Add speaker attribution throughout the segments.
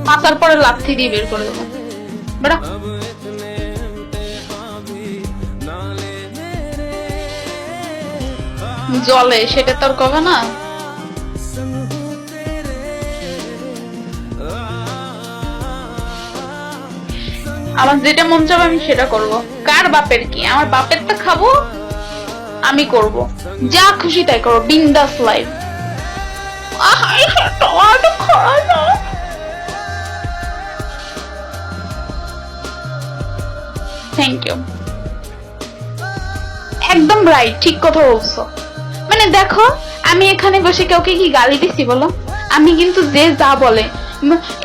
Speaker 1: মাথার পরে লাথি দিয়ে বের করে দেবো বেড়া। জলে সেটা তোর কবে না। আমার যেটা মন চাবে আমি সেটা করব। কার বাপের কি? আমার বাপেরটা খাবো, আমি করব। যা খুশি তাই করো, বিন্দাস লাইফ। Thank you. একদম রাইট, ঠিক কথা বলছো। মানে দেখো, আমি এখানে বসে কাউকে কি গালি দিছি বলো? আমি কিন্তু যে যা বলে,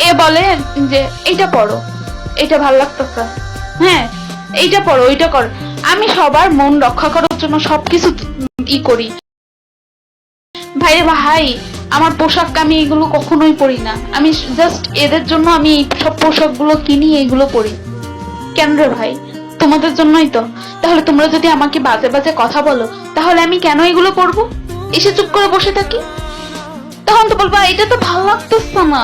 Speaker 1: এ বলে যে এইটা পড়ো, এটা ভাল লাগতেছে, হ্যাঁ এইটা পড়ো, ওইটা কর। আমি সবার মন রক্ষা করার জন্য সবকিছু করি ভাই। ভাই আমার পোশাক আমি এগুলো কখনোই পরি না। আমি জাস্ট এদের জন্য আমি সব পোশাক গুলো কিনি, এগুলো পরি। কেন রে ভাই? তোমাদের জন্যই তো। তাহলে তোমরা যদি আমাকে বাজে বাজে কথা বলো, তাহলে আমি কেন এগুলো পরবো? এসে চুপ করে বসে থাকি? তখন তো বলবা এটা তো ভালো লাগতেছে না।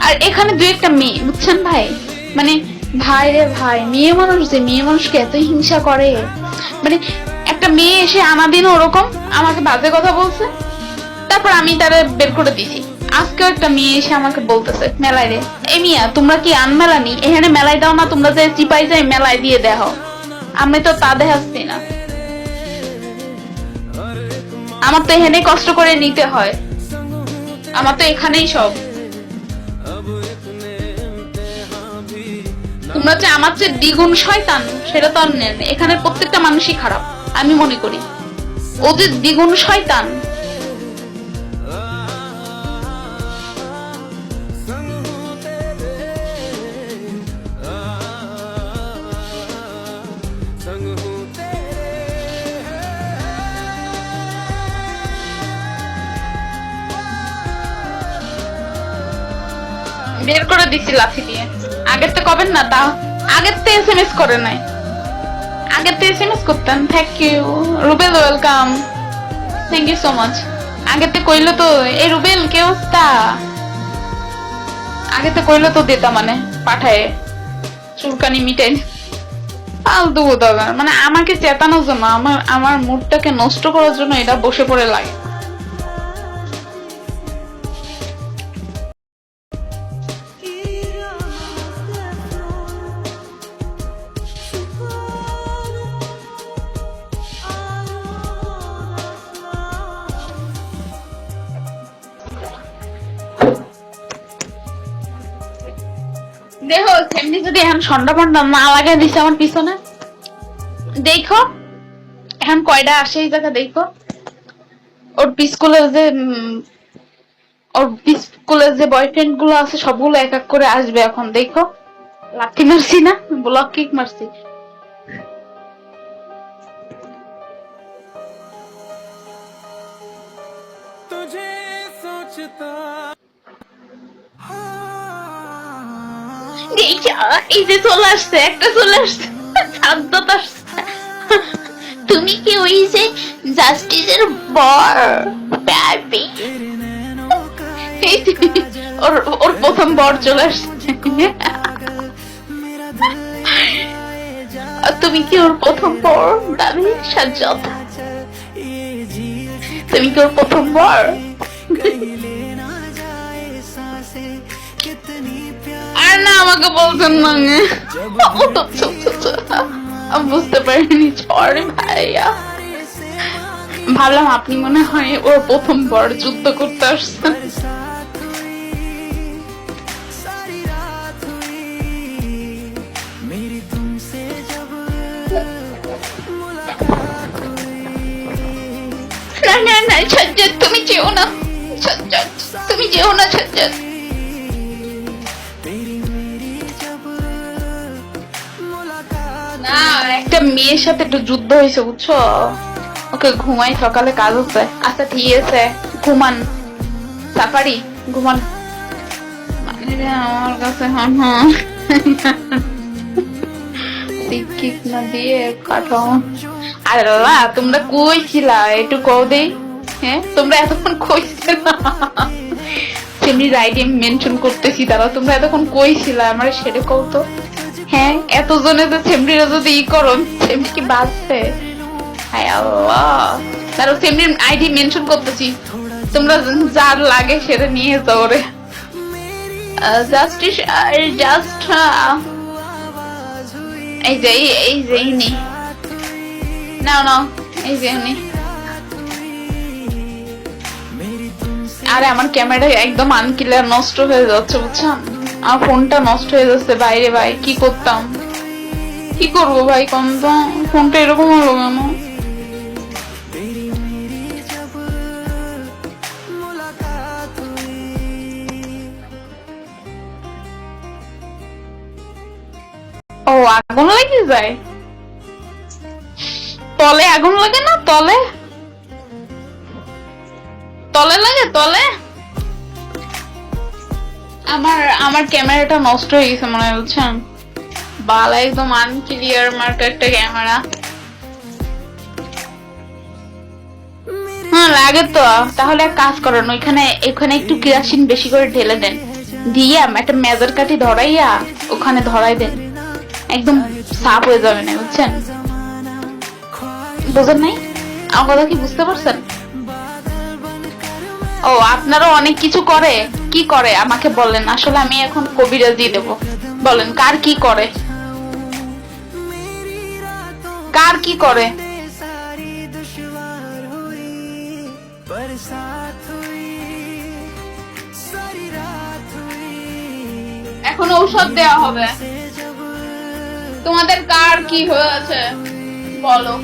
Speaker 1: আর এখানে দুই একটা মেয়ে, বুঝছেন ভাই, মানে ভাই রে ভাই, মেয়ে মানুষ যে মেয়ে মানুষকে এত হিংসা করে। মানে একটা মেয়ে এসে আমাদিনও ওরকম আমাকে বাজে কথা বলছে, তারপর আমি তারা বের করে দিছি। আজকেও একটা মেয়ে এসে আমাকে বলতেছে মেলায় রে, এই মিয়া তোমরা কি আনমেলানি, এখানে মেলায় দাও না, তোমরা যে চিপাই যাই মেলায় দিয়ে দেখো। আমি তো তা দেখাচ্ছি না, আমার তো এখানে কষ্ট করে নিতে হয়, আমার তো এখানেই সব। তোমরা যে আমার যে দ্বিগুণ শয়তান সেটা তো আর নেন। এখানে প্রত্যেকটা মানুষই খারাপ আমি মনে করি, ওদের দ্বিগুণ শয়তান। বের করে দিছি লাথি দিয়ে। আগের তো কবেন না, তা আগের তো এসএমএস করে নাই, আগের তো এসএমএস করতেন। Thank you Rubel, welcome, thank you so much. আগের তো কইলো তো, এই রুবেল কে অবস্থা? আগে তো কইলো তো দিতা, মানে পাঠায় চুলকানি মিটাই। ফালতু কথা, মানে আমাকে চেতানোর জন্য, আমার মুডটাকে নষ্ট করার জন্য এটা বসে পড়ে লাগে। দেখো এমনি যদি এখন সন্ধ্যা ফন্ডা না লাগে দিছে আমার পিছনে, দেখো এখন কয়টা আসে এই জায়গা। দেখো ওর স্কুলের যে ওর স্কুলের যে বয়ফ্রেন্ড গুলো আছে সবগুলো এক এক করে আসবে এখন। দেখো লাথি মারছি না, ব্লক কিক মারছি। এই যে চলে আসছে, একটা চলে আসছে, শান্ততা আসছে। তুমি কি ওই যে জাস্টিসের বর? ওর প্রথম বর চলে আসছে। তুমি কি ওর প্রথম বর দাবি সাজ্জাদ? তুমি কি ওর প্রথম বর? আর না আমাকে বলছেন না, বুঝতে পারিনি, সরি ভাইয়া। ভাবলাম আপনি মনে হয় ওর প্রথম বর যুদ্ধ করতে আসছেন। না না না সাজ্জাদ, তুমি যেও না সাজ্জাদ, তুমি যেও না সাজ্জাদ। না একটা মেয়ের সাথে একটু যুদ্ধ হয়েছে বুঝছো, ওকে ঘুমাই, সকালে কাজ হচ্ছে। আচ্ছা ঠিক আছে ঘুমান, সাফারি ঘুমান। আমার কাছে না দিয়ে কাটাও। আর তোমরা কই ছিলা একটু কও দেই, হ্যাঁ তোমরা এতক্ষণ কইছিলে না সেমনি আইডি মেনশন করতেছি তারা তোমরা এতক্ষণ কইছিল আমার সেটা কও তো হ্যাঁ এতজনে তো সেমরিরা যদি ই করো সেমনি কি বাঁচছে হায় আল্লাহ তারা সেমরির আইডি মেনশন করতেছি তোমরা যার লাগে সেটা নিয়ে যাও রে জাস্টিস জাস্ট এই যে ইনি না না এই যে উনি আরে আমার ক্যামেরা একদম আনক্লিয়ার নষ্ট হয়ে যাচ্ছে বুঝছেন আমার ফোনটা নষ্ট হয়ে যাচ্ছে বাইরে ভাই কি করতাম কি করবো ভাই কোন তো ফোনটা এরকম হলো কেন ও আগুন লেগে যায় তলে আগুন লাগে না তলে তলে লাগে তলে আমার ক্যামেরাটা নষ্ট হয়ে গেছে মনে হয় বুঝছেন বালা একদম আনক্লিয়ার মার্ক একটা ক্যামেরা হ্যাঁ লাগে তো তাহলে এক কাজ করেন ওইখানে একটু কেরোসিন বেশি করে ঢেলে দেন দিয়ে একটা মেজার কাঠি ধরাইয়া ওখানে ধরাই দেন একদম সাফ হয়ে যাবে না বুঝছেন বুঝেন নাই আমার কথা কি বুঝতে পারছেন ও আপনারা অনেক কিছু করে কি করে আমাকে বলেন আসলে আমি এখন কবিরাজি দেব বলেন কার কি করে কার কি করে এখন ঔষধ দেওয়া হবে তোমাদের কার কি হয়েছে বলো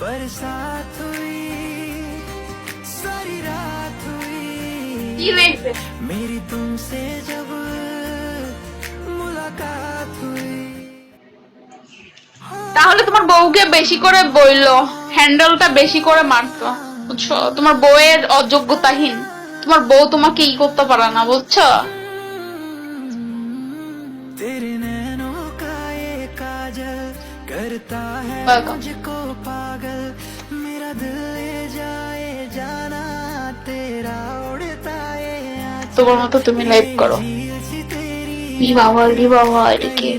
Speaker 1: बरसात हुई सारी रात हुई मेरी तुमसे जब मुलाकात हुई তাহলে তোমার বউকে বেশি করে বইলো হ্যান্ডেলটা বেশি করে মারতো বুঝছো তোমার বউয়ের অযোগ্যতাহীন তোমার বউ তোমাকে ই করতে পারে না বুঝছো तेरे नैनों का ये काजल करता है मुझको पागल मेरा दिल ले जाए जाना तेरा उड़ता है তোমার মতো তুমি লাইভ করো রি বাবা এটা কি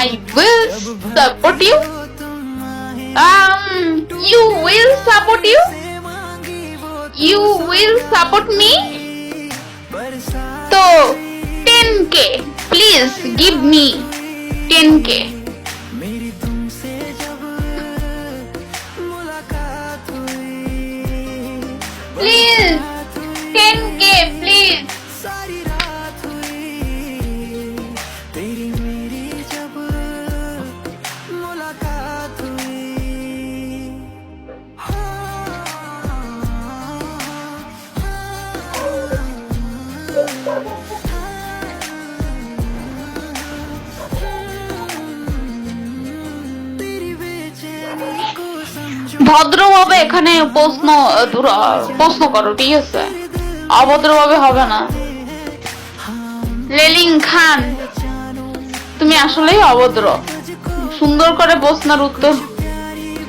Speaker 1: I will support you you will support you will support me so 10k please give me 10k मेरी तुमसे जब मुलाकात हुई please 10k please सारी रात हुई तेरी मेरी जब मुलाकात हुई ভদ্রভাবে এখানে প্রশ্ন করো ঠিক আছে অভদ্রভাবে হবে না লেলিং খান তুমি আসলেই অভদ্র সুন্দর করে প্রশ্নের উত্তর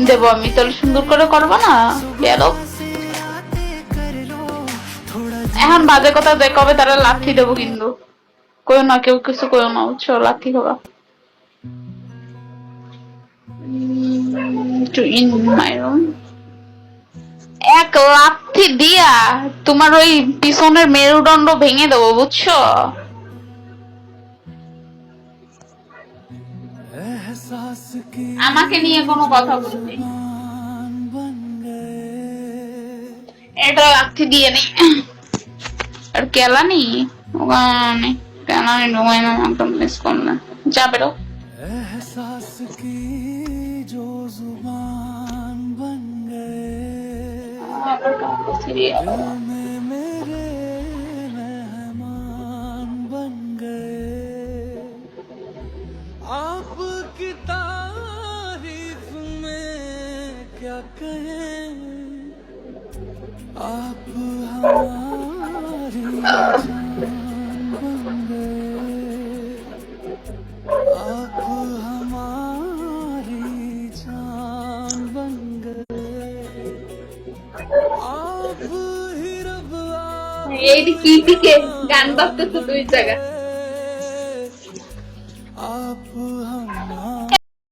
Speaker 1: দেব আমি তাহলে সুন্দর করে করবো না বেয়াদব এখন বাজে কথা দেখাবে তারা লাথি দেবো কিন্তু কেউ না কেউ কিছু কেউ না বুঝছো লাথি খাবা in my room এক লাথি দিয়া তোমার ওই পিছনের মেরুদণ্ড ভেঙে দেবো বুঝছো আমাকে নিয়ে কোনো কথা বলবি এটা লাথি দিয়ে নেই আর কেলানি ওখানে কেলানি ঢুকাই না একদম মিস করলে যা বেরো जो जुबान बन गए मेरे मेहमान बन गए आपकी
Speaker 2: क्या कहें आप हमारी जान बन गए आप हमारी जान बन गए आप ही रब
Speaker 1: এই কি দিকে গান বাজতেছে দুই জায়গা